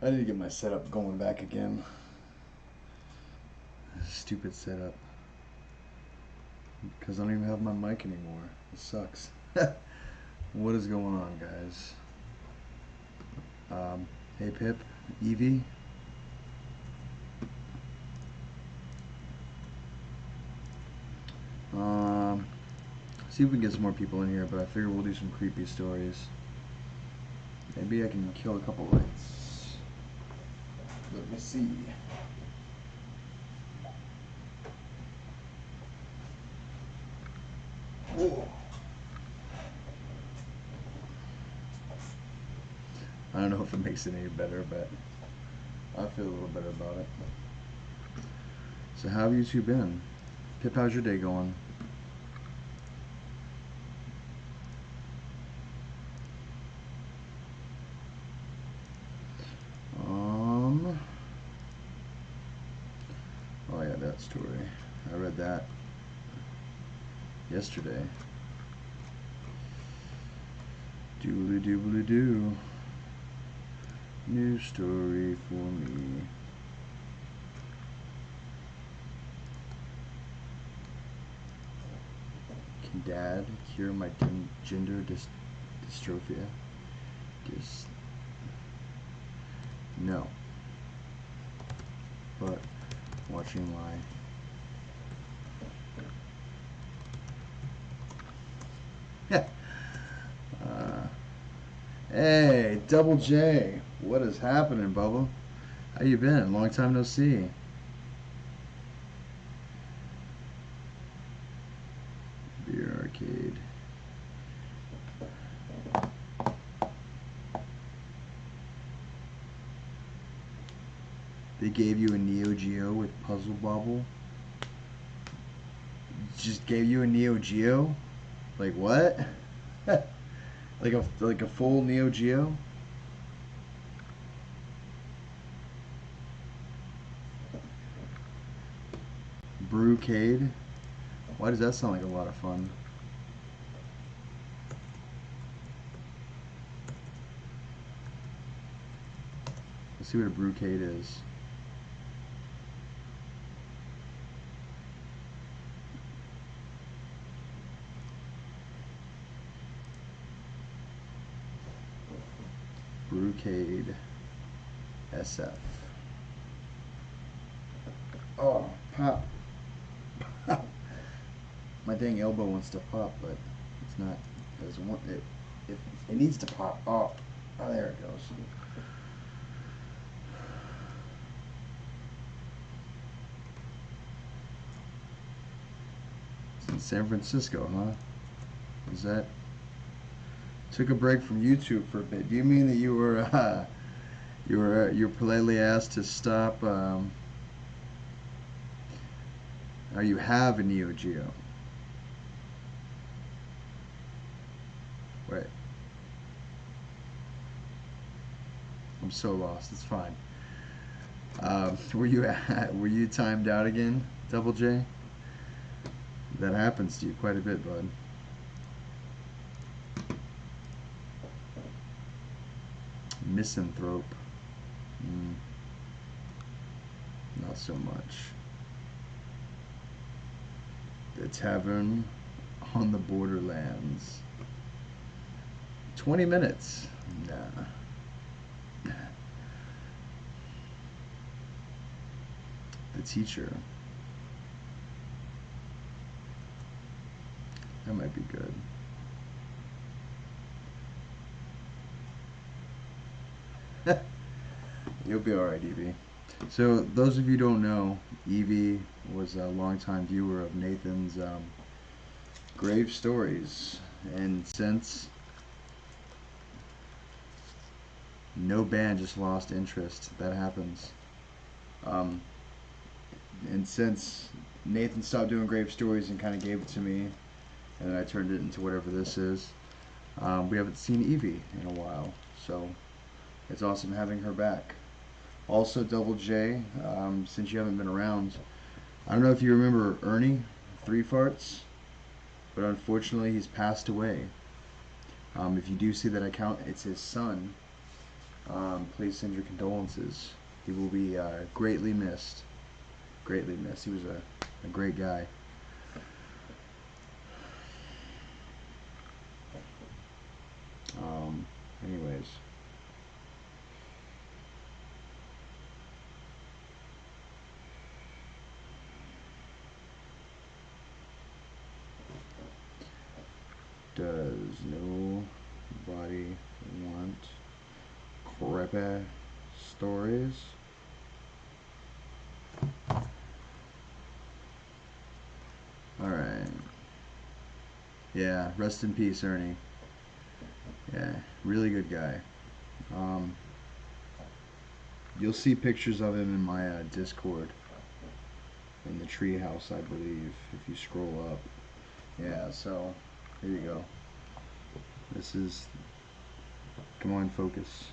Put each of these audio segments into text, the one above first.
I need to get my setup going back again. Stupid setup. Because I don't even have my mic anymore. It sucks. What is going on, guys? Hey Pip, Evie. See if we can get some more people in here, but I figure we'll do some creepy stories. Maybe I can kill a couple lights. Let me see. Whoa. I don't know if it makes it any better, but I feel a little better about it. So how have you two been? Pip, how's your day going? Oh yeah, that story. I read that yesterday. Doobly doobly doo. New story for me. Can Dad cure my gender dystrophia? No. But watching my hey, Double J, what is happening, Bubba? How you been? Long time no see. Beer arcade. They gave you a Neo Geo with Puzzle Bobble. Just gave you a Neo Geo? Like what? like a full Neo Geo? Brewcade? Why does that sound like a lot of fun? Let's see what a brewcade is. Brewcade SF. Oh, pop. My dang elbow wants to pop, but it's not. It doesn't want it. It needs to pop. Oh, there it goes. It's in San Francisco, huh? Is that? Took a break from YouTube for a bit. Do you mean that you were you were politely asked to stop? Or you have a Neo Geo? Wait. I'm so lost. It's fine. Were you timed out again, Double J? That happens to you quite a bit, bud. Misanthrope. Not so much. The Tavern on the Borderlands. 20 minutes. Nah. The Teacher. That might be good. You'll be alright, Evie. So, those of you who don't know, Evie was a longtime viewer of Nathan's Grave Stories. And since no band just lost interest, that happens. And since Nathan stopped doing Grave Stories and kind of gave it to me, and then I turned it into whatever this is, we haven't seen Evie in a while. So, it's awesome having her back. Also, Double J, since you haven't been around, I don't know if you remember Ernie, Three Farts, but unfortunately he's passed away. If you do see that account, it's his son. Please send your condolences. He will be greatly missed. Greatly missed. He was a great guy. Anyways. Does nobody want creepy stories? Alright. Yeah, rest in peace, Ernie. Yeah, really good guy. You'll see pictures of him in my Discord. In the treehouse, I believe, if you scroll up. Yeah, so, here you go. This is... Come on, focus.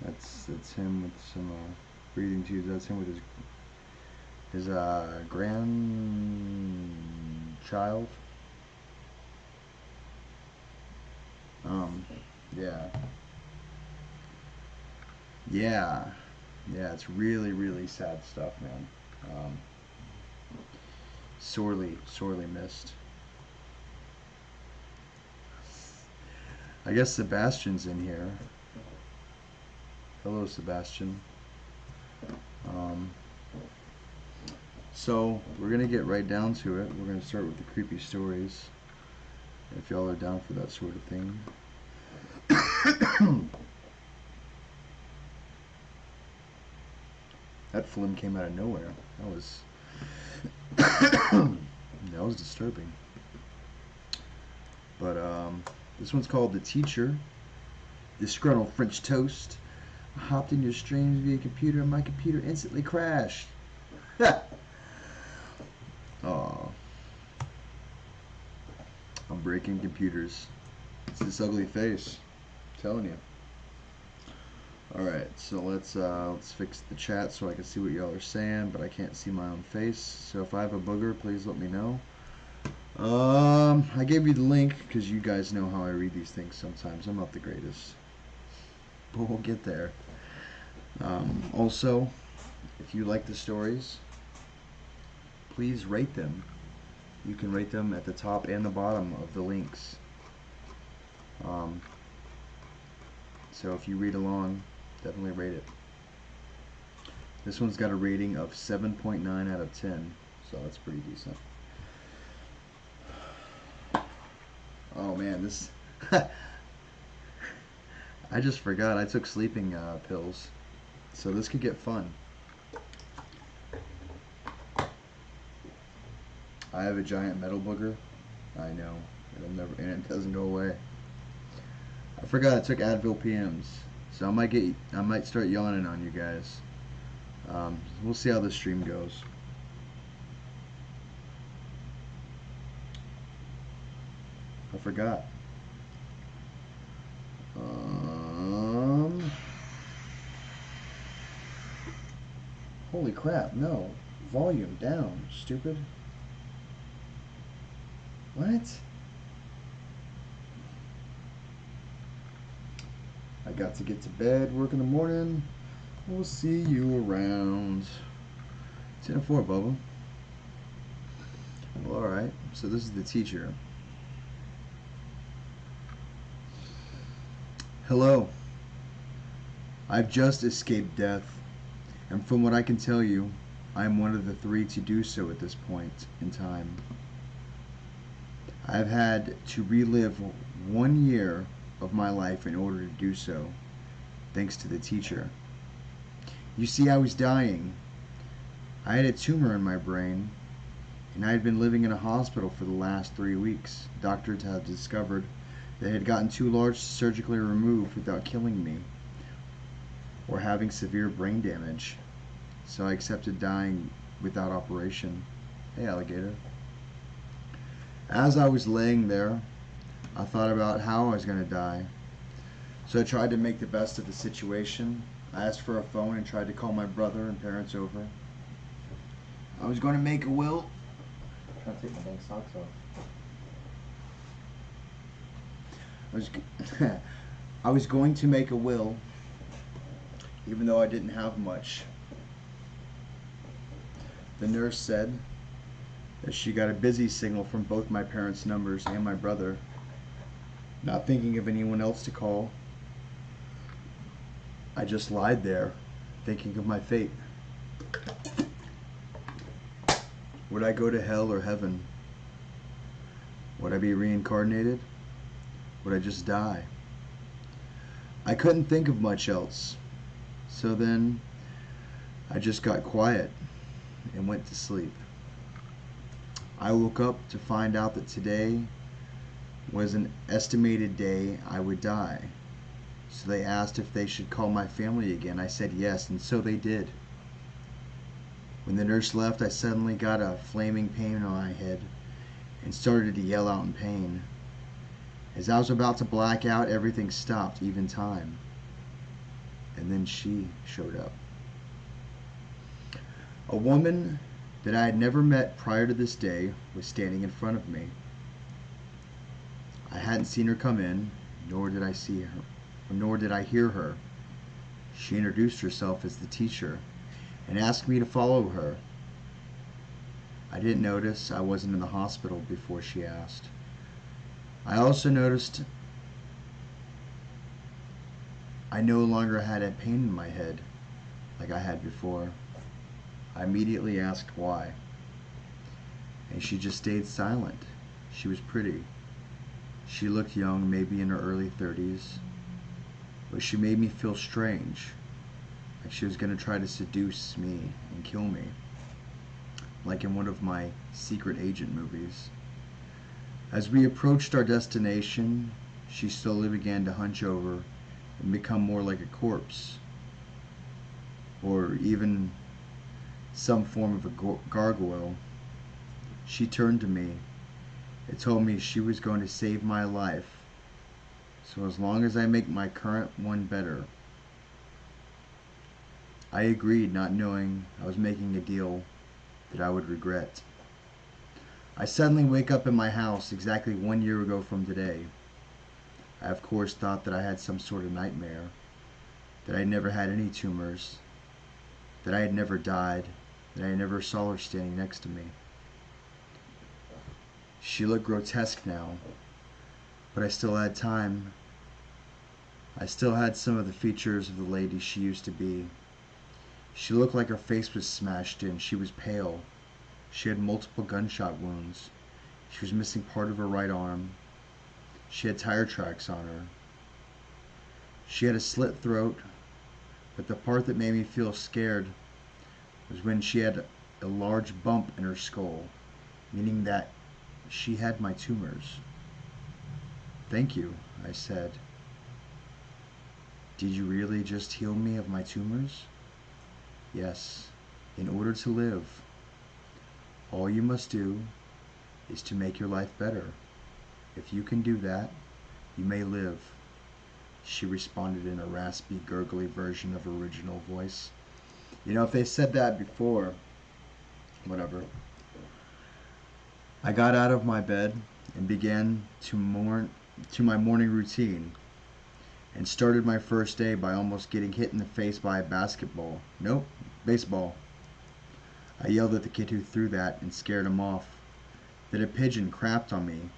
That's him with some breathing tubes. That's him with his grandchild. Yeah. Yeah. Yeah, it's really, really sad stuff, man. Sorely, sorely missed. I guess Sebastian's in here. Hello, Sebastian. So, we're going to get right down to it. We're going to start with the creepy stories. If y'all are down for that sort of thing. That phlegm came out of nowhere. That was... that was disturbing. But, this one's called The Teacher. Disgruntled French toast. I hopped in your streams via computer and my computer instantly crashed. Aw. I'm breaking computers. It's this ugly face. I'm telling you. Alright, so let's fix the chat so I can see what y'all are saying, but I can't see my own face. So if I have a booger, please let me know. I gave you the link because you guys know how I read these things sometimes. I'm not the greatest. But we'll get there. Also, if you like the stories, please rate them. You can rate them at the top and the bottom of the links. So if you read along, definitely rate it. This one's got a rating of 7.9 out of 10, so that's pretty decent. Oh man, this... I just forgot I took sleeping pills, so this could get fun. I have a giant metal booger. I know, and it doesn't go away. I forgot I took Advil PMs, so I might start yawning on you guys. We'll see how this stream goes. I forgot. Holy crap, no. Volume down, stupid. What? I got to get to bed, work in the morning. We'll see you around 10:04, Bubba. Well, alright, so this is The Teacher. Hello. I've just escaped death, and from what I can tell you, I am one of the 3 to do so at this point in time. I've had to relive 1 year of my life in order to do so, thanks to the teacher. You see, I was dying. I had a tumor in my brain, and I had been living in a hospital for the last 3 weeks. Doctors had discovered that it had gotten too large to surgically remove without killing me or having severe brain damage. So I accepted dying without operation. Hey, alligator. As I was laying there, I thought about how I was going to die. So I tried to make the best of the situation. I asked for a phone and tried to call my brother and parents over. I was going to make a will. I'm trying to take my dang socks off. I was going to make a will, even though I didn't have much. The nurse said that she got a busy signal from both my parents' numbers and my brother. Not thinking of anyone else to call, I just lied there, thinking of my fate. Would I go to hell or heaven? Would I be reincarnated? Would I just die? I couldn't think of much else. So then I just got quiet and went to sleep. I woke up to find out that today was an estimated day I would die. So they asked if they should call my family again. I said yes, and so they did. When the nurse left, I suddenly got a flaming pain on my head and started to yell out in pain. As I was about to black out, everything stopped, even time. And then she showed up. A woman that I had never met prior to this day was standing in front of me. I hadn't seen her come in, nor did I see her, nor did I hear her. She introduced herself as the teacher and asked me to follow her. I didn't notice I wasn't in the hospital before she asked. I also noticed I no longer had a pain in my head like I had before. I immediately asked why, and she just stayed silent. She was pretty. She looked young, maybe in her early 30s, but she made me feel strange, like she was going to try to seduce me and kill me, like in one of my secret agent movies. As we approached our destination, she slowly began to hunch over and become more like a corpse, or even some form of a gargoyle. She turned to me and told me she was going to save my life, so as long as I make my current one better. I agreed, not knowing I was making a deal that I would regret. I suddenly wake up in my house exactly 1 year ago from today. I of course thought that I had some sort of nightmare, that I had never had any tumors, that I had never died, that I never saw her standing next to me. She looked grotesque now, but I still had time. I still had some of the features of the lady she used to be. She looked like her face was smashed in. She was pale. She had multiple gunshot wounds. She was missing part of her right arm. She had tire tracks on her. She had a slit throat, but the part that made me feel scared was when she had a large bump in her skull, meaning that she had my tumors. "Thank you," I said. "Did you really just heal me of my tumors?" "Yes, in order to live. All you must do is to make your life better. If you can do that, you may live," she responded in a raspy, gurgly version of her original voice. You know, if they said that before, whatever. I got out of my bed and began to my morning routine, and started my first day by almost getting hit in the face by a basketball. Nope, baseball. I yelled at the kid who threw that and scared him off. Then a pigeon crapped on me.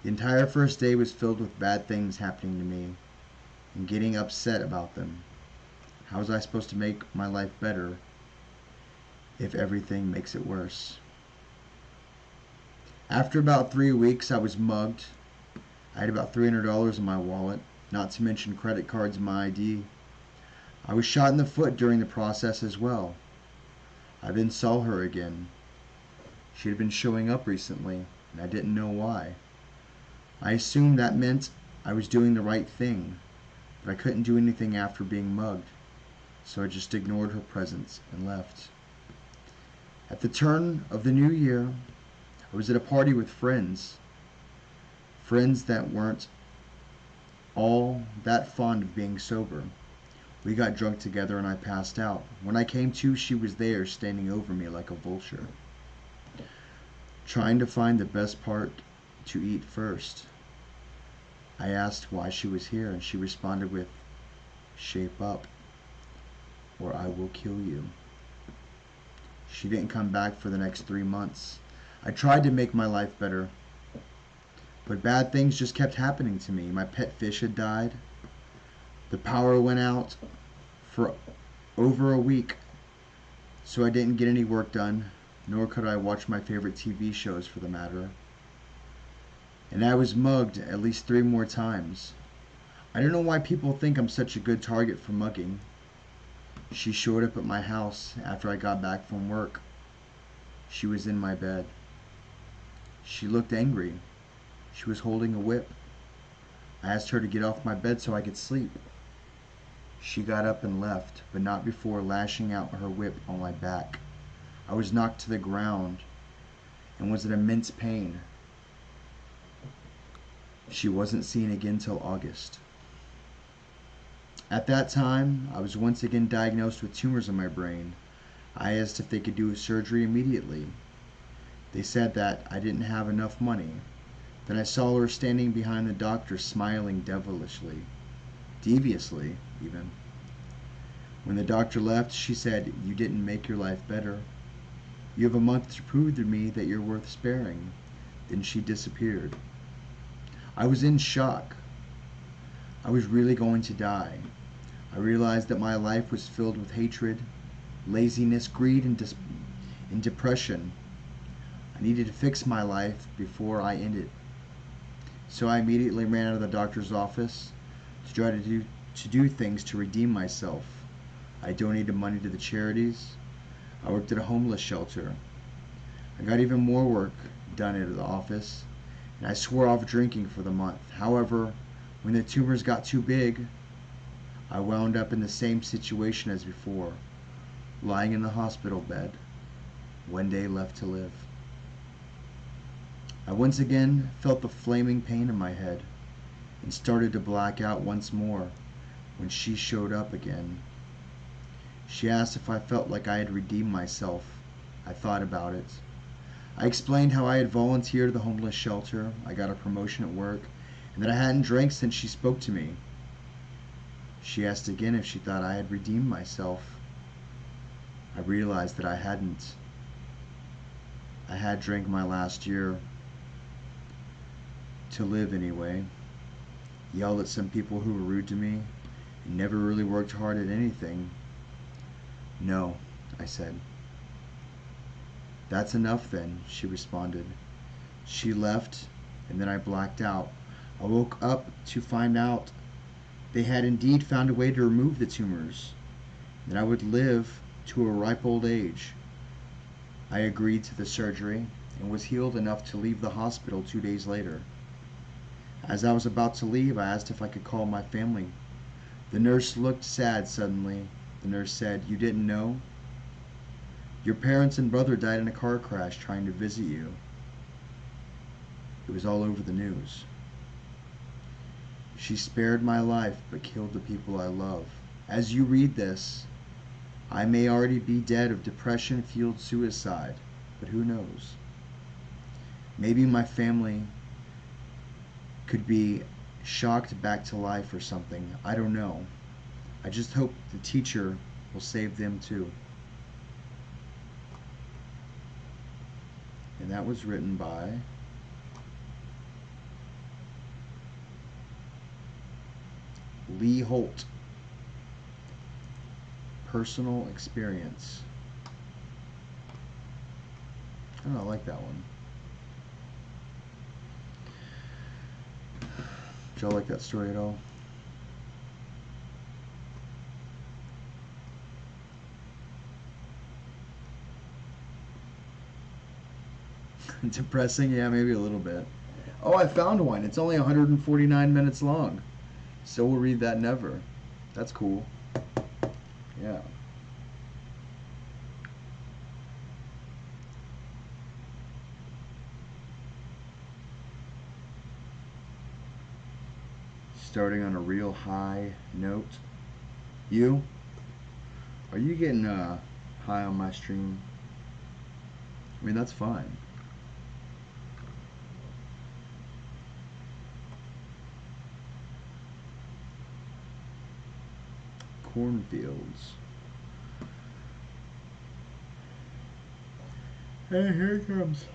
The entire first day was filled with bad things happening to me and getting upset about them. How was I supposed to make my life better if everything makes it worse? After about 3 weeks, I was mugged. I had about $300 in my wallet, not to mention credit cards and my ID. I was shot in the foot during the process as well. I then saw her again. She had been showing up recently, and I didn't know why. I assumed that meant I was doing the right thing, but I couldn't do anything after being mugged, so I just ignored her presence and left. At the turn of the new year, I was at a party with friends that weren't all that fond of being sober. We got drunk together and I passed out. When I came to, she was there, standing over me like a vulture, trying to find the best part to eat first. I asked why she was here, and she responded with, "Shape up, or I will kill you." She didn't come back for the next 3 months. I tried to make my life better, but bad things just kept happening to me. My pet fish had died. The power went out for over a week, so I didn't get any work done, nor could I watch my favorite TV shows for the matter. And I was mugged at least 3 more times. I don't know why people think I'm such a good target for mugging. She showed up at my house after I got back from work. She was in my bed. She looked angry. She was holding a whip. I asked her to get off my bed so I could sleep. She got up and left, but not before lashing out her whip on my back. I was knocked to the ground and was in immense pain. She wasn't seen again till August. At that time, I was once again diagnosed with tumors in my brain. I asked if they could do a surgery immediately. They said that I didn't have enough money. Then I saw her standing behind the doctor, smiling devilishly, deviously even. When the doctor left, she said, "You didn't make your life better. You have a month to prove to me that you're worth sparing." Then she disappeared. I was in shock. I was really going to die. I realized that my life was filled with hatred, laziness, greed, and depression. I needed to fix my life before I ended. So I immediately ran out of the doctor's office to try to do things to redeem myself. I donated money to the charities. I worked at a homeless shelter. I got even more work done at the office, and I swore off drinking for the month. However, when the tumors got too big, I wound up in the same situation as before, lying in the hospital bed, 1 day left to live. I once again felt the flaming pain in my head and started to black out once more when she showed up again. She asked if I felt like I had redeemed myself. I thought about it. I explained how I had volunteered at the homeless shelter, I got a promotion at work, and that I hadn't drank since she spoke to me. She asked again if she thought I had redeemed myself. I realized that I hadn't. I had drank my last year, to live anyway, yelled at some people who were rude to me, and never really worked hard at anything. "No," I said. "That's enough then," she responded. She left, and then I blacked out. I woke up to find out they had indeed found a way to remove the tumors, that I would live to a ripe old age. I agreed to the surgery and was healed enough to leave the hospital 2 days later. As I was about to leave, I asked if I could call my family. The nurse looked sad suddenly. The nurse said, "You didn't know? Your parents and brother died in a car crash trying to visit you." It was all over the news. She spared my life but killed the people I love. As you read this, I may already be dead of depression-fueled suicide, but who knows? Maybe my family could be shocked back to life or something. I don't know. I just hope the teacher will save them too. And that was written by Lee Holt. Personal experience. I don't know, I like that one. Did y'all like that story at all? Depressing? Yeah, maybe a little bit. Oh, I found one. It's only 149 minutes long. So we'll read that never. That's cool. Yeah. Starting on a real high note. You? Are you getting high on my stream? I mean, that's fine. cornfields. And here it comes.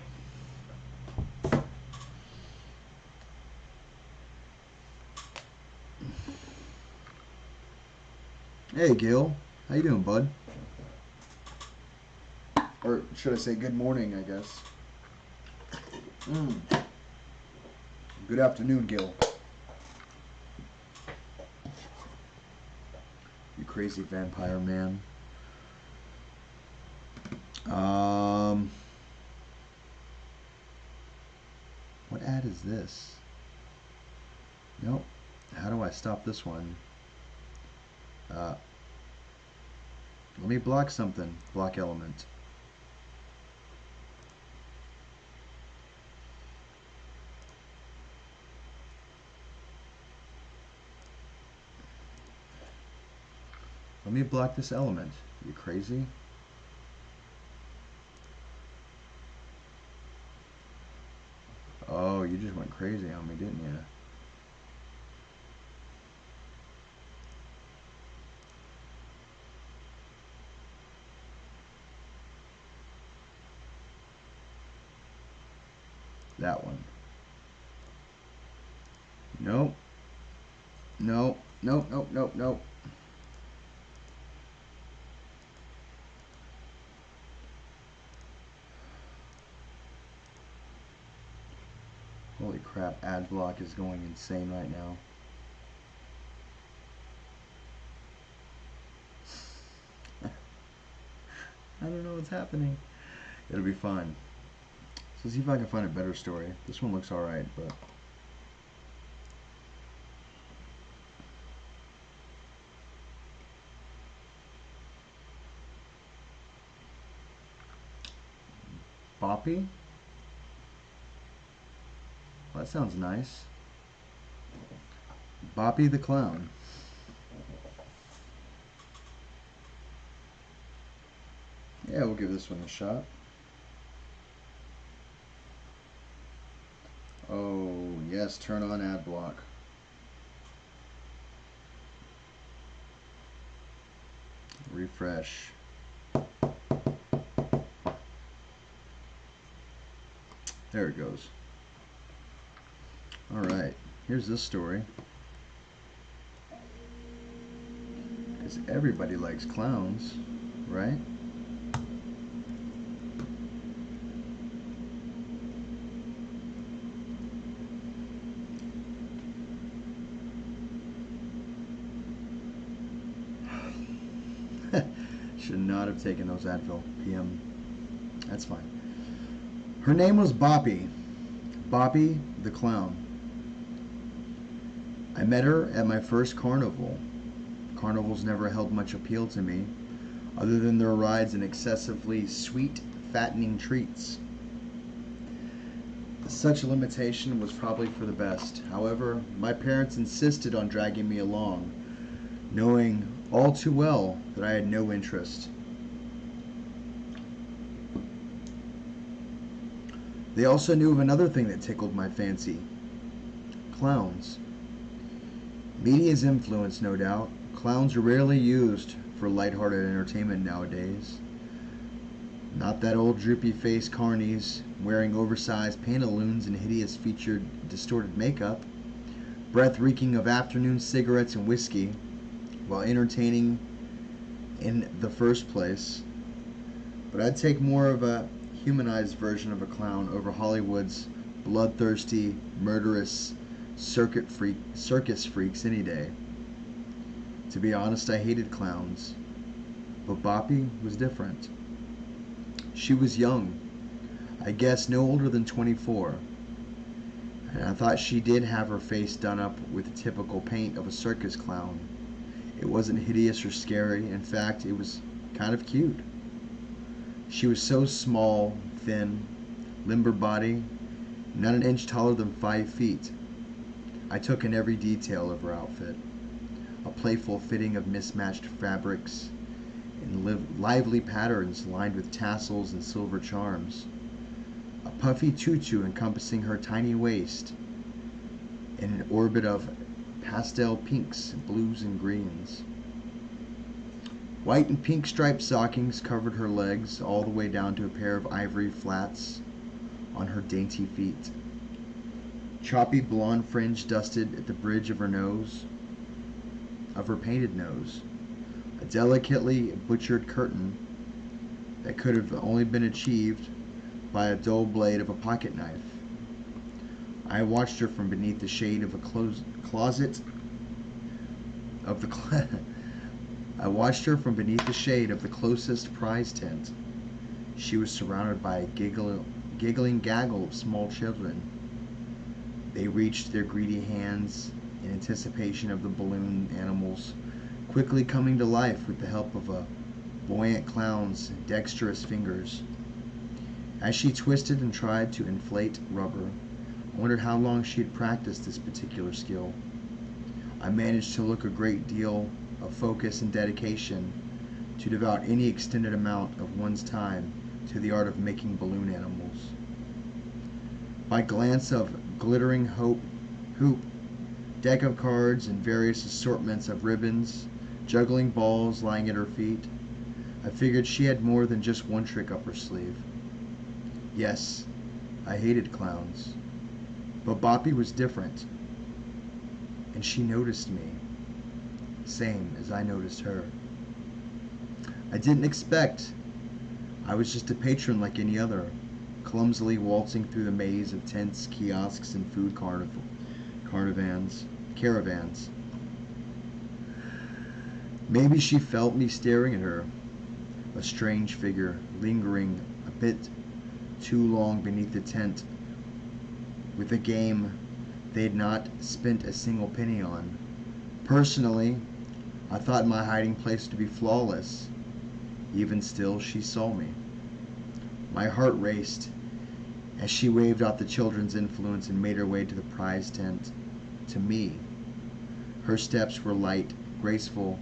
Hey, Gil. How you doing, bud? Or should I say good morning, I guess. Good afternoon, Gil. You crazy vampire man. What ad is this? Nope. How do I stop this one? Let me block something. Block element. Let me block this element. You crazy? Oh, you just went crazy on me, didn't you? That one. Nope. Nope. Nope. Nope. Nope. Nope. Holy crap, ad block is going insane right now. I don't know what's happening. It'll be fun. So see if I can find a better story. This one looks alright, but... Boppy? Well, that sounds nice. Boppy the Clown. Yeah, we'll give this one a shot. Oh, yes, turn on ad block. Refresh. There it goes. Alright, here's this story. Because everybody likes clowns, right? Should not have taken those Advil PM. That's fine. Her name was Boppy. Boppy the Clown. I met her at my first carnival. Carnivals never held much appeal to me, other than their rides and excessively sweet, fattening treats. Such a limitation was probably for the best. However, my parents insisted on dragging me along, knowing all too well that I had no interest. They also knew of another thing that tickled my fancy. Clowns. Media's influence, no doubt. Clowns are rarely used for lighthearted entertainment nowadays. Not that old droopy-faced carnies wearing oversized pantaloons and hideous featured distorted makeup, breath reeking of afternoon cigarettes and whiskey, while entertaining in the first place. But I'd take more of a humanized version of a clown over Hollywood's bloodthirsty, murderous circus freaks any day. To be honest, I hated clowns, but Boppy was different. She was young, I guess no older than 24, and I thought she did have her face done up with the typical paint of a circus clown. It wasn't hideous or scary. In fact, it was kind of cute. She was so small, thin, limber body, not an inch taller than 5 feet. I took in every detail of her outfit. A playful fitting of mismatched fabrics and lively patterns lined with tassels and silver charms. A puffy tutu encompassing her tiny waist in an orbit of pastel pinks, blues, and greens. White and pink striped stockings covered her legs all the way down to a pair of ivory flats on her dainty feet. Choppy blonde fringe dusted at the bridge of her painted nose. A delicately butchered curtain that could have only been achieved by a dull blade of a pocket knife. I watched her from beneath the shade of a closet of the I watched her from beneath the shade of the closest prize tent. She was surrounded by a giggling gaggle of small children. They reached their greedy hands in anticipation of the balloon animals, quickly coming to life with the help of a buoyant clown's dexterous fingers. As she twisted and tried to inflate rubber, I wondered how long she had practiced this particular skill. I managed to look a great deal of focus and dedication to devote any extended amount of one's time to the art of making balloon animals. By glance of glittering hoop, deck of cards, and various assortments of ribbons, juggling balls lying at her feet, I figured she had more than just one trick up her sleeve. Yes, I hated clowns, but Boppy was different, and she noticed me, same as I noticed her. I didn't expect. I was just a patron like any other, clumsily waltzing through the maze of tents, kiosks, and food caravans. Maybe she felt me staring at her, a strange figure lingering a bit too long beneath the tent with a game they had not spent a single penny on. Personally, I thought my hiding place to be flawless. Even still, she saw me. My heart raced as she waved off the children's influence and made her way to the prize tent. To me, her steps were light, graceful.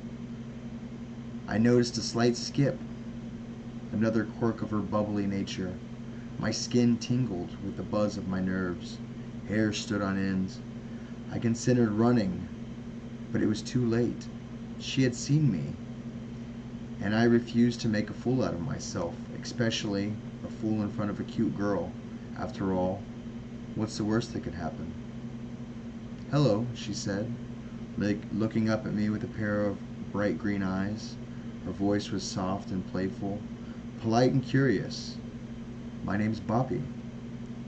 I noticed a slight skip, another quirk of her bubbly nature. My skin tingled with the buzz of my nerves. Hair stood on end. I considered running, but it was too late. She had seen me, and I refused to make a fool out of myself, especially a fool in front of a cute girl. After all, what's the worst that could happen? "Hello," she said, looking up at me with a pair of bright green eyes. Her voice was soft and playful, polite and curious. "My name's Boppy,"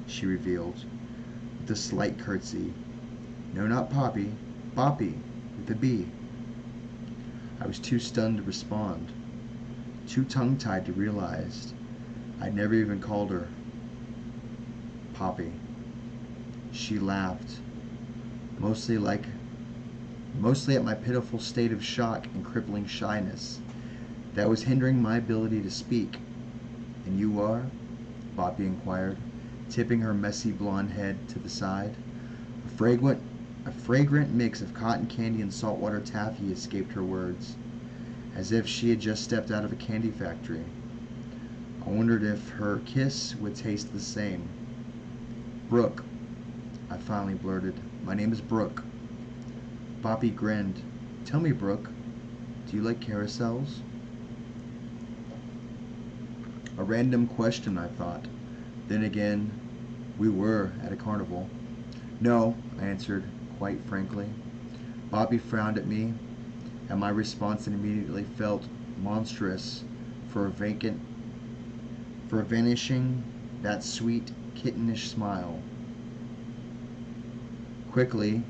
she revealed, with a slight curtsy. "No, not Poppy. Boppy, with a B." I was too stunned to respond, too tongue-tied to realize I'd never even called her Poppy. She laughed, mostly at my pitiful state of shock and crippling shyness that was hindering my ability to speak. "And you are?" Boppy inquired, tipping her messy blonde head to the side. A fragrant mix of cotton candy and saltwater taffy escaped her words, as if she had just stepped out of a candy factory. I wondered if her kiss would taste the same. "Brooke," I finally blurted. "My name is Brooke." Boppy grinned. "Tell me, Brooke, do you like carousels?" A random question, I thought. Then again, we were at a carnival. "No," I answered, quite frankly. Boppy frowned at me, at my response, and immediately felt monstrous for vanishing that sweet, kittenish smile. Quickly,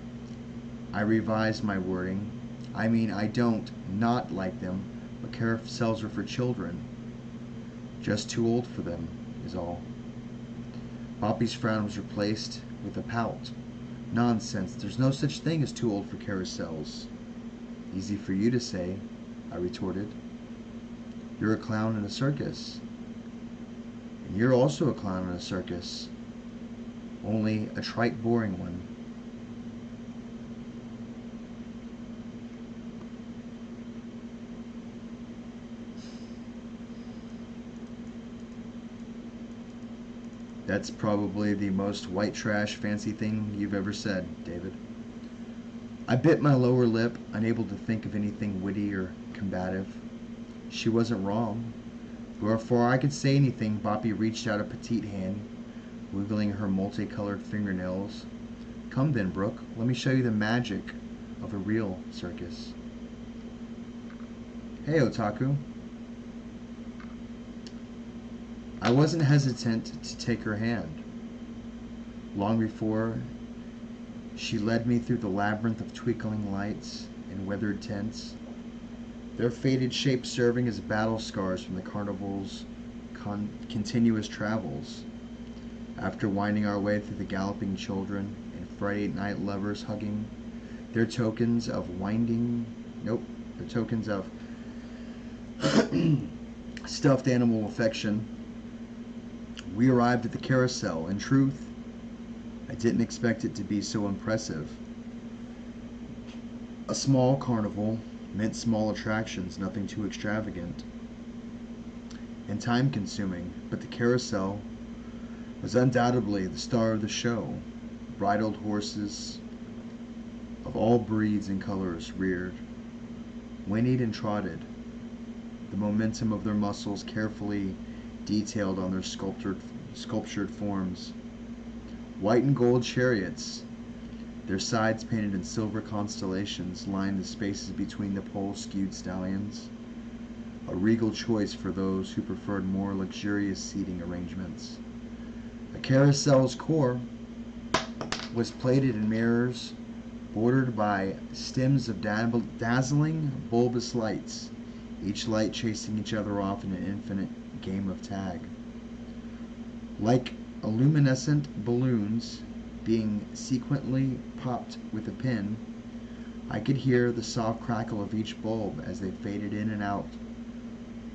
I revised my wording. I don't not like them, but carousels are for children. Just too old for them, is all. Boppy's frown was replaced with a pout. "Nonsense, there's no such thing as too old for carousels." "Easy for you to say," I retorted. "You're a clown in a circus. And you're also a clown in a circus. Only a trite, boring one." "That's probably the most white trash fancy thing you've ever said, David." I bit my lower lip, unable to think of anything witty or combative. She wasn't wrong. Before I could say anything, Boppy reached out a petite hand, wiggling her multicolored fingernails. Come then, Brooke, let me show you the magic of a real circus. Hey, Otaku. I wasn't hesitant to take her hand. Long before she led me through the labyrinth of twinkling lights and weathered tents, their faded shapes serving as battle scars from the carnival's continuous travels. After winding our way through the galloping children and Friday night lovers hugging their tokens of their tokens of stuffed animal affection, we arrived at the carousel. In truth, I didn't expect it to be so impressive. A small carnival meant small attractions, nothing too extravagant and time consuming, but the carousel was undoubtedly the star of the show. Bridled horses of all breeds and colors reared, whinnied and trotted, the momentum of their muscles carefully detailed on their sculptured forms. White and gold chariots, their sides painted in silver constellations, lined the spaces between the pole-skewed stallions, a regal choice for those who preferred more luxurious seating arrangements. The carousel's core was plated in mirrors bordered by stems of dazzling bulbous lights, each light chasing each other off in an infinite game of tag. Like luminescent balloons being sequentially popped with a pin, I could hear the soft crackle of each bulb as they faded in and out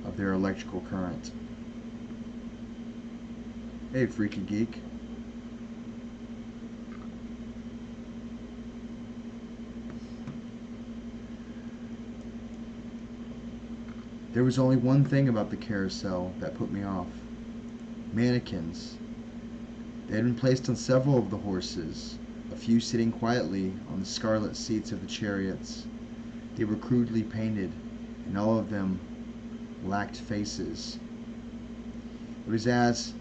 of their electrical current. Hey, freaky geek. There was only one thing about the carousel that put me off. Mannequins. They had been placed on several of the horses, a few sitting quietly on the scarlet seats of the chariots. They were crudely painted, and all of them lacked faces. It was as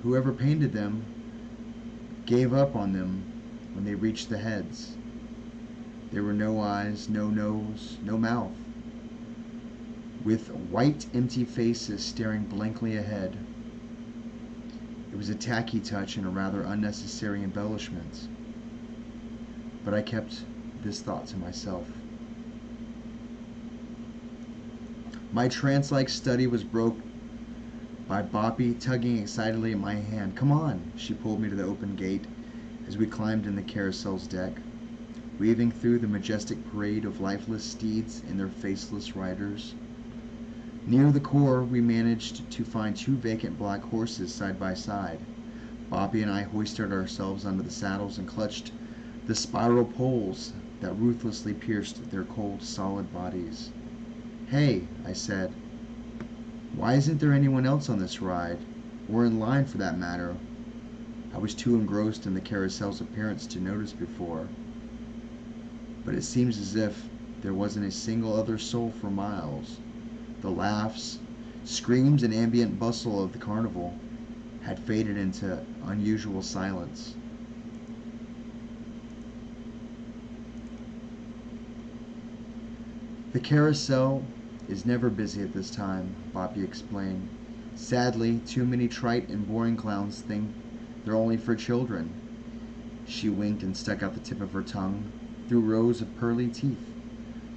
whoever painted them gave up on them when they reached the heads. There were no eyes, no nose, no mouth. With white, empty faces staring blankly ahead. It was a tacky touch and a rather unnecessary embellishment. But I kept this thought to myself. My trance-like study was broke by Boppy tugging excitedly at my hand. Come on, she pulled me to the open gate as we climbed in the carousel's deck, weaving through the majestic parade of lifeless steeds and their faceless riders. Near the core, we managed to find two vacant black horses side by side. Boppy and I hoisted ourselves onto the saddles and clutched the spiral poles that ruthlessly pierced their cold, solid bodies. Hey, I said, why isn't there anyone else on this ride? Or in line, for that matter? I was too engrossed in the carousel's appearance to notice before. But it seems as if there wasn't a single other soul for miles. The laughs, screams, and ambient bustle of the carnival had faded into unusual silence. The carousel is never busy at this time, Boppy explained. Sadly, too many trite and boring clowns think they're only for children. She winked and stuck out the tip of her tongue through rows of pearly teeth.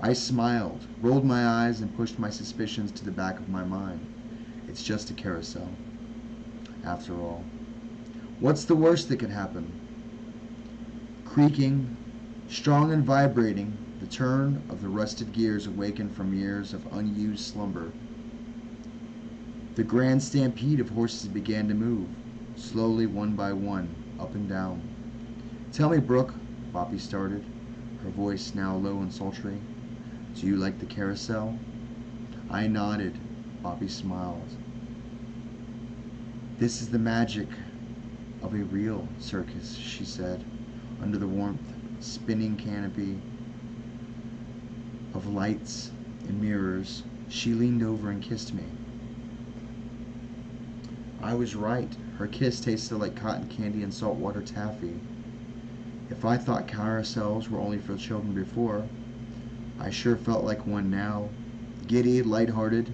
I smiled, rolled my eyes, and pushed my suspicions to the back of my mind. It's just a carousel, after all. What's the worst that could happen? Creaking, strong and vibrating, the turn of the rusted gears awakened from years of unused slumber. The grand stampede of horses began to move, slowly one by one, up and down. Tell me, Brooke, Boppy started, her voice now low and sultry. Do you like the carousel? I nodded. Boppy smiled. This is the magic of a real circus, she said, under the warmth, spinning canopy of lights and mirrors. She leaned over and kissed me. I was right. Her kiss tasted like cotton candy and saltwater taffy. If I thought carousels were only for children before, I sure felt like one now. Giddy, lighthearted,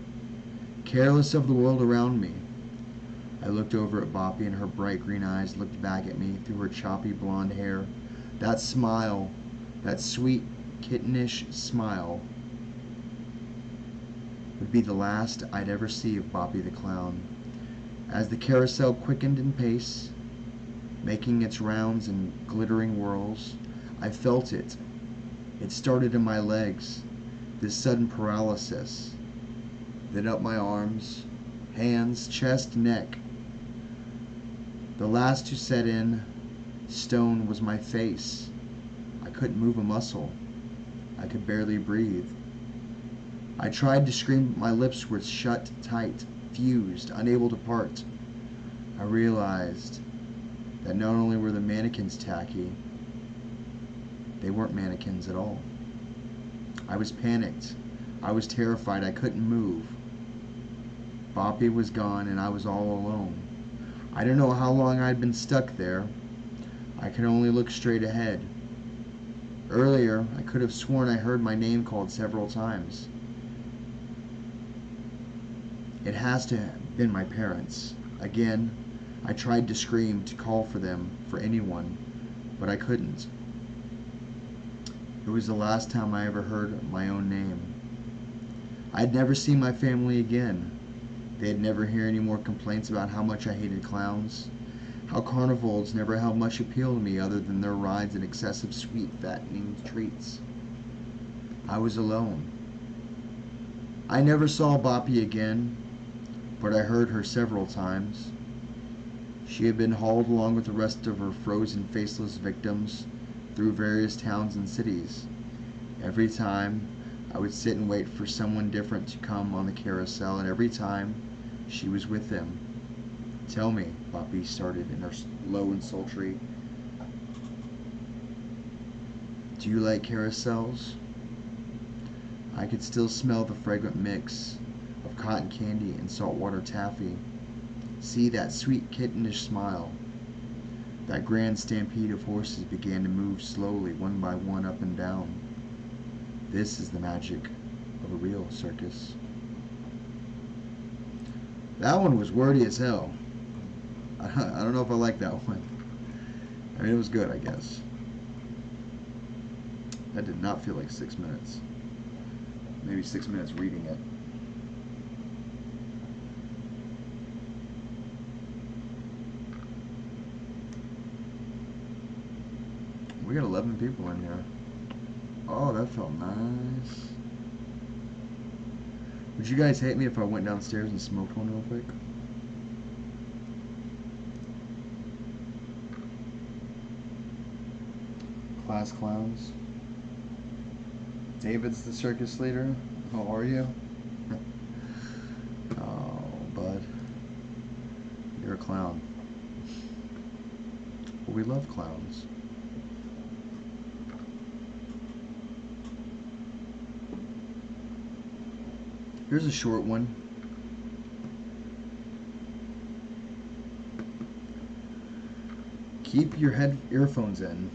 careless of the world around me. I looked over at Boppy, and her bright green eyes looked back at me through her choppy blonde hair. That smile, that sweet, kittenish smile, would be the last I'd ever see of Boppy the Clown. As the carousel quickened in pace, making its rounds and glittering whirls, I felt it. It started in my legs, this sudden paralysis. Then up my arms, hands, chest, neck. The last to set in stone was my face. I couldn't move a muscle. I could barely breathe. I tried to scream, but my lips were shut tight, fused, unable to part. I realized that not only were the mannequins tacky, they weren't mannequins at all. I was panicked. I was terrified. I couldn't move. Boppy was gone, and I was all alone. I don't know how long I'd been stuck there. I could only look straight ahead. Earlier, I could have sworn I heard my name called several times. It has to have been my parents. Again, I tried to scream, to call for them, for anyone, but I couldn't. It was the last time I ever heard my own name. I'd never see my family again. They'd never hear any more complaints about how much I hated clowns, how carnivals never held much appeal to me other than their rides and excessive sweet, fattening treats. I was alone. I never saw Boppy again, but I heard her several times. She had been hauled along with the rest of her frozen, faceless victims through various towns and cities. Every time, I would sit and wait for someone different to come on the carousel, and every time, she was with them. Tell me, Boppy started in her low and sultry. Do you like carousels? I could still smell the fragrant mix of cotton candy and saltwater taffy. See that sweet kittenish smile. That grand stampede of horses began to move slowly, one by one, up and down. This is the magic of a real circus. That one was wordy as hell. I don't know if I like that one. I mean, it was good, I guess. That did not feel like 6 minutes. Maybe 6 minutes reading it. We got 11 people in here. Oh, that felt nice. Would you guys hate me if I went downstairs and smoked one real quick? Class clowns. David's the circus leader. How are you? Oh, bud. You're a clown. Well, we love clowns. Here's a short one. Keep your earphones in.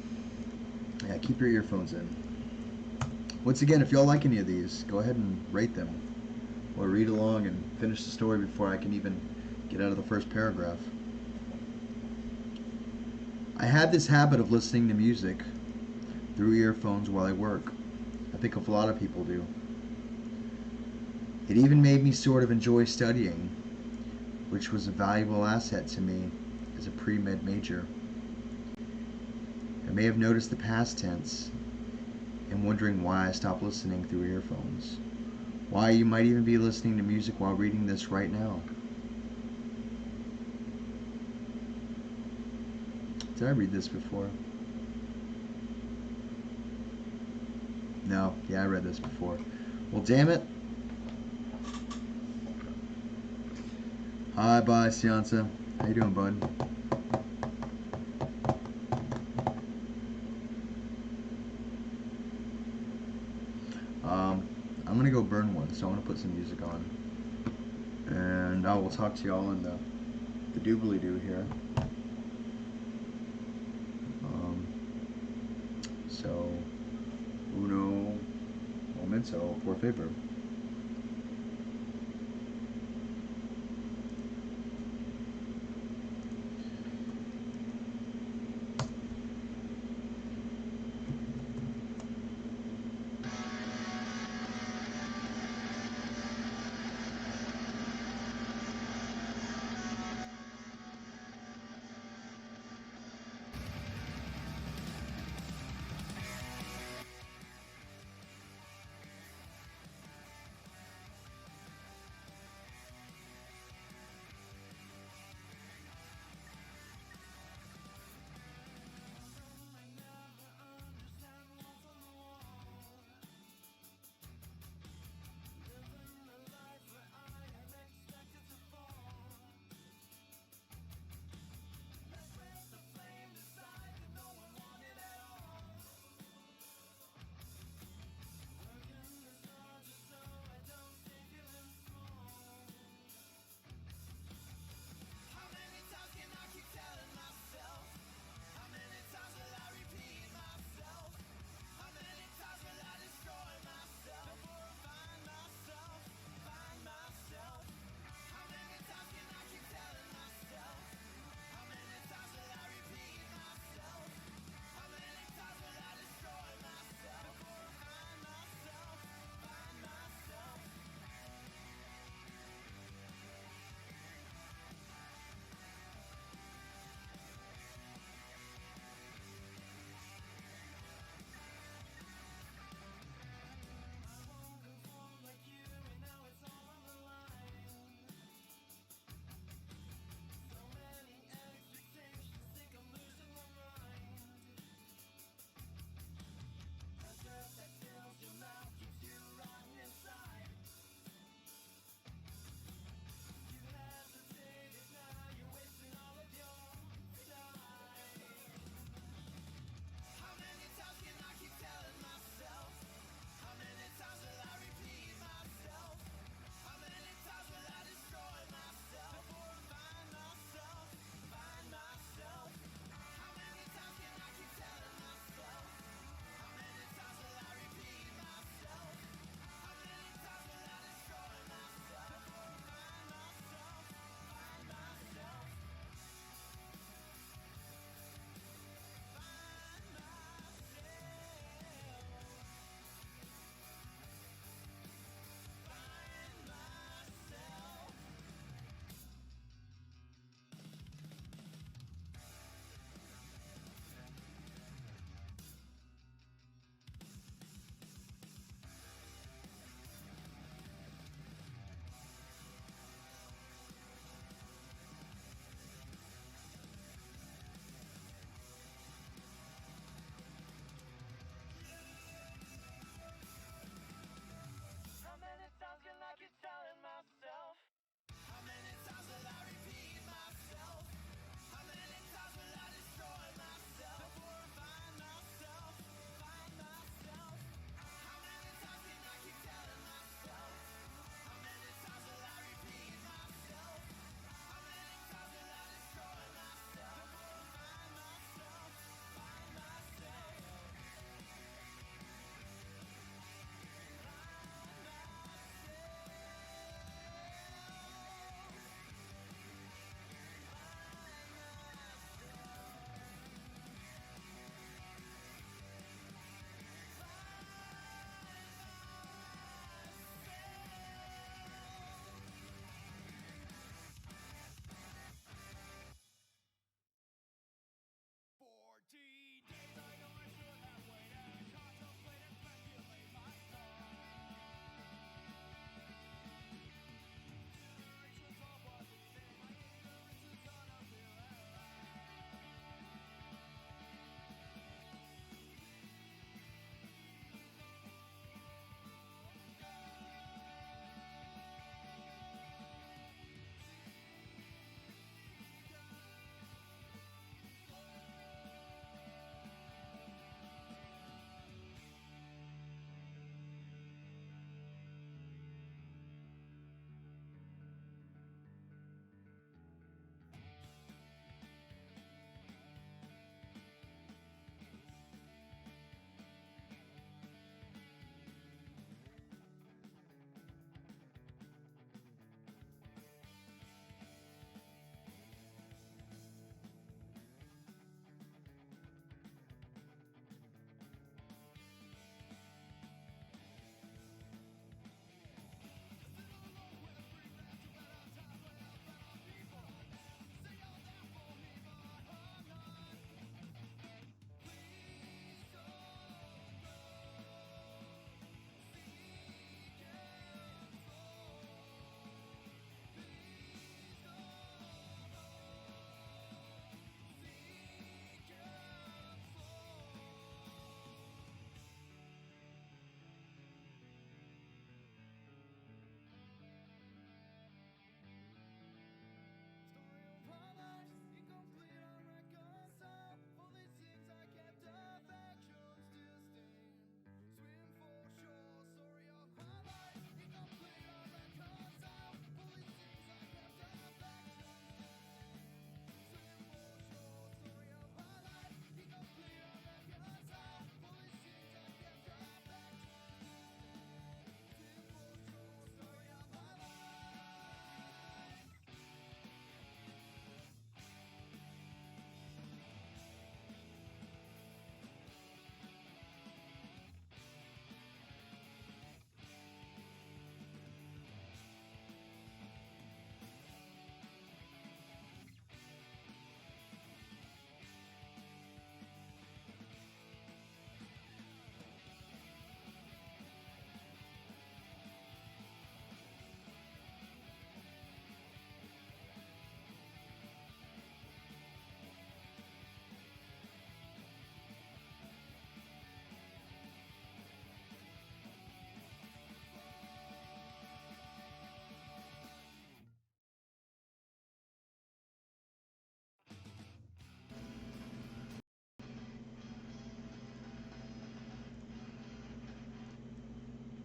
Yeah, keep your earphones in. Once again, if y'all like any of these, go ahead and rate them. Or read along and finish the story before I can even get out of the first paragraph. I had this habit of listening to music through earphones while I work. I think a lot of people do. It even made me sort of enjoy studying, which was a valuable asset to me as a pre-med major. I may have noticed the past tense and wondering why I stopped listening through earphones. Why you might even be listening to music while reading this right now. Did I read this before? No, yeah, I read this before. Well, damn it. Hi, bye, Sianza. How you doing, bud? I'm gonna go go burn one, so I'm gonna put some music on, and I will talk to y'all in the doobly doo here. So, uno momento, por favor.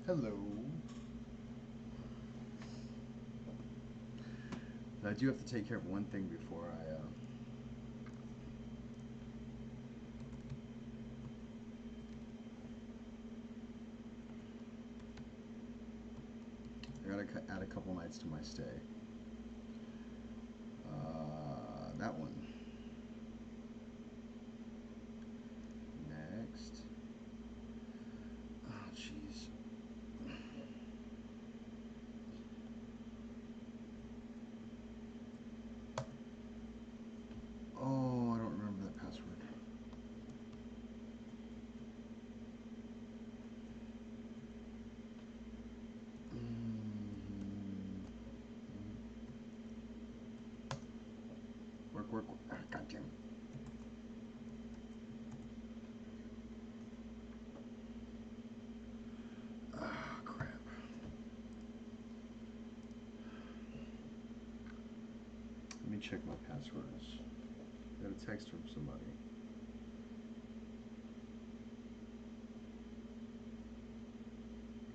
Hello. I do have to take care of one thing before I gotta add a couple nights to my stay. That one. Next. Oh, jeez. Oh, I don't remember that password. Work, work, work. Ah, God damn it. Ah, crap. Let me check my passwords. Got a text from somebody.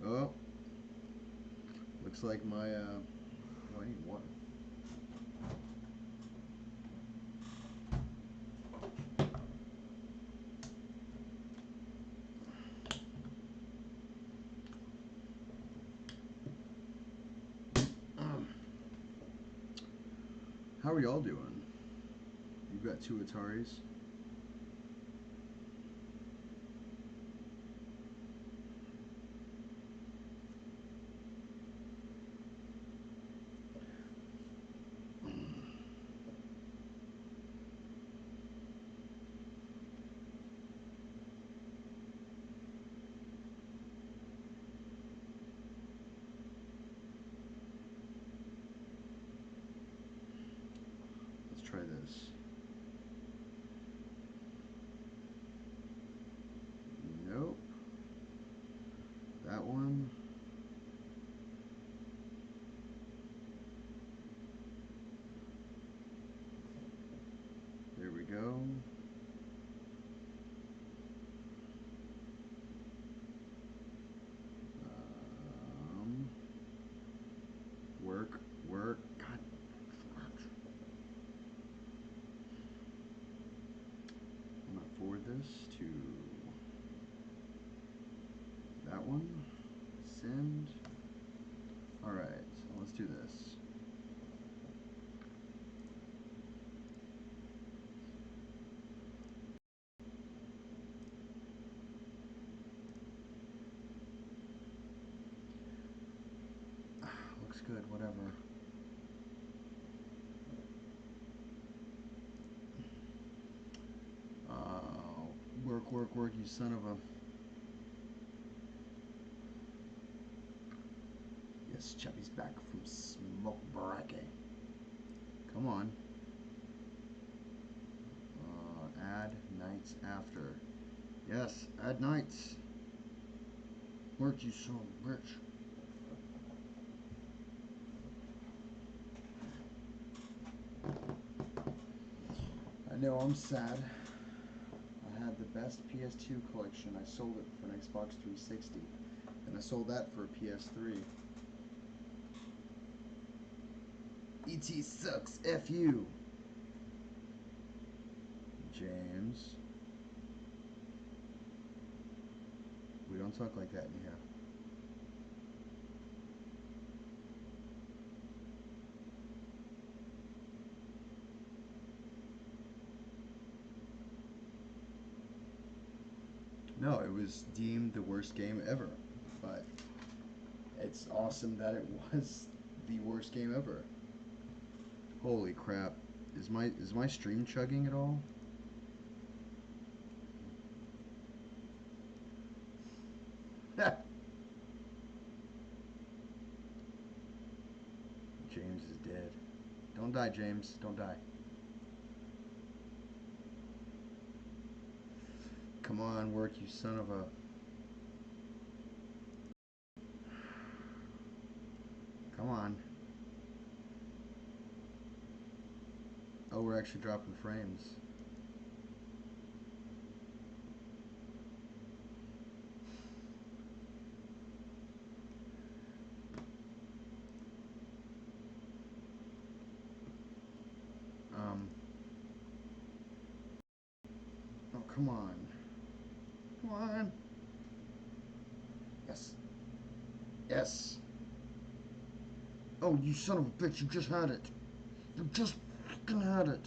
Oh. Looks like my, oh, I need water. How are y'all doing? You've got 2 Ataris. Let's try this. Nope. That one. There we go. Work, work. God. I'm gonna forward this to that one. Send. Alright, so let's do this. Looks good, whatever. Work, work, work, you son of a... Yes, Chappy's back from smoke bracket. Come on. Add nights after. Yes, add nights. Work, you son of a bitch. I know, I'm sad. I had the best PS2 collection. I sold it for an Xbox 360. And I sold that for a PS3. ET sucks. F you. James. We don't talk like that in here. No, it was deemed the worst game ever. But it's awesome that it was the worst game ever. Holy crap. Is my stream chugging at all? James is dead. Don't die, James. Don't die. Come on, work, you son of a... Come on. Oh, we're actually dropping frames. come on. Come on. Yes. Yes. Oh, you son of a bitch, you just had it. You just fucking had it.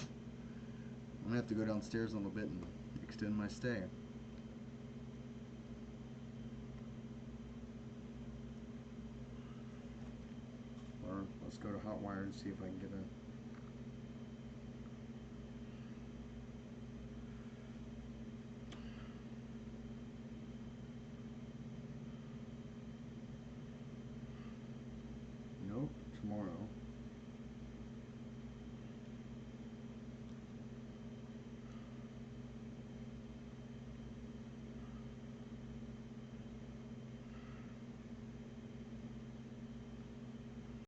I'm gonna have to go downstairs a little bit and extend my stay. Or let's go to Hotwire and see if I can get a